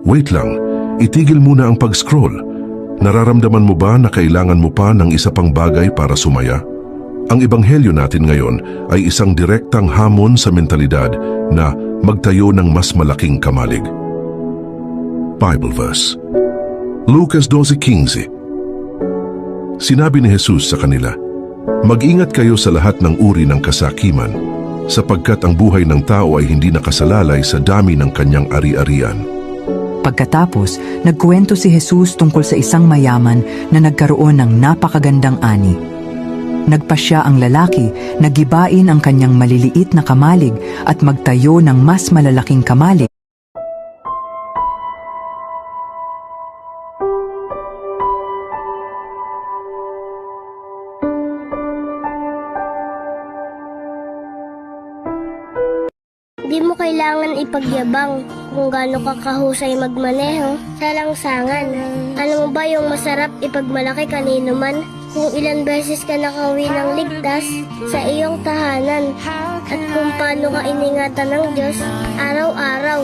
Wait lang, itigil muna ang pag-scroll. Nararamdaman mo ba na kailangan mo pa ng isa pang bagay para sumaya? Ang ebanghelyo natin ngayon ay isang direktang hamon sa mentalidad na magtayo ng mas malaking kamalig. Bible verse. Lucas 12:15. Sinabi ni Jesus sa kanila, "Mag-ingat kayo sa lahat ng uri ng kasakiman, sapagkat ang buhay ng tao ay hindi nakasalalay sa dami ng kanyang ari-arian." Pagkatapos, nagkuwento si Jesus tungkol sa isang mayaman na nagkaroon ng napakagandang ani. Nagpasya ang lalaki na gibain ang kanyang maliliit na kamalig at magtayo ng mas malalaking kamalig. Di mo kailangan ipagyabang kung gaano ka kahusay magmaneho sa langsangan. Alam mo ba yung masarap ipagmalaki kanino man kung ilan beses ka nakauwi ng ligtas sa iyong tahanan at kung paano ka iningatan ng Diyos araw-araw.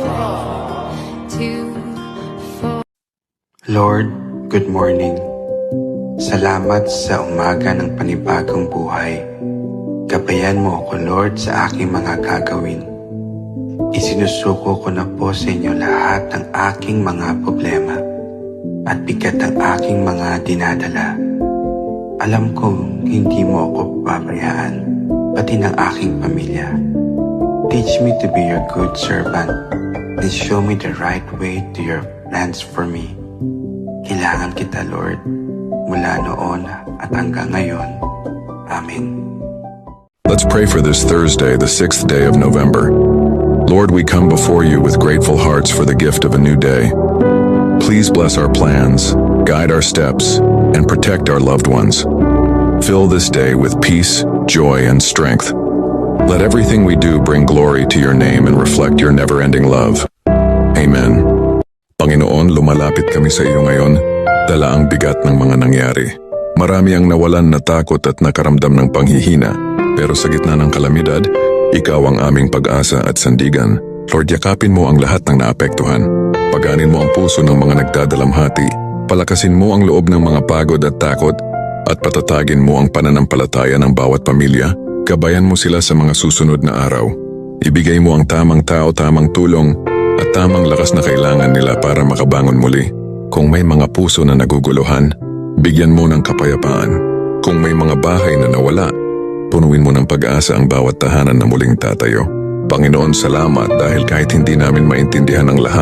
Lord, good morning. Salamat sa umaga ng panibagong buhay. Gabayan mo ako, Lord, sa aking mga gagawin. Isinusuko ko na po sa inyo lahat ng aking mga problema at bigat ng aking mga dinadala. Alam kong hindi mo ako pabayaan, pati ng aking pamilya. Teach me to be your good servant and show me the right way to your plans for me. Kailangan kita, Lord, mula noon at hanggang ngayon. Amen. Let's pray for this Thursday, the 6th day of November. Lord, we come before you with grateful hearts for the gift of a new day. Please bless our plans, guide our steps, and protect our loved ones. Fill this day with peace, joy, and strength. Let everything we do bring glory to your name and reflect your never-ending love. Amen. Panginoon, lumalapit kami sa iyo ngayon, dala ang bigat ng mga nangyari. Marami ang nawalan na takot at nakaramdam ng panghihina, pero sa gitna ng kalamidad, ikaw ang aming pag-asa at sandigan. Lord, yakapin mo ang lahat ng naapektuhan. Paganin mo ang puso ng mga nagdadalamhati. Palakasin mo ang loob ng mga pagod at takot. At patatagin mo ang pananampalataya ng bawat pamilya. Gabayan mo sila sa mga susunod na araw. Ibigay mo ang tamang tao, tamang tulong, at tamang lakas na kailangan nila para makabangon muli. Kung may mga puso na naguguluhan, bigyan mo ng kapayapaan. Kung may mga bahay na nawala, punuin mo ng pag-asa ang bawat tahanan na muling tatayo. Panginoon, salamat dahil kahit hindi namin maintindihan ang lahat,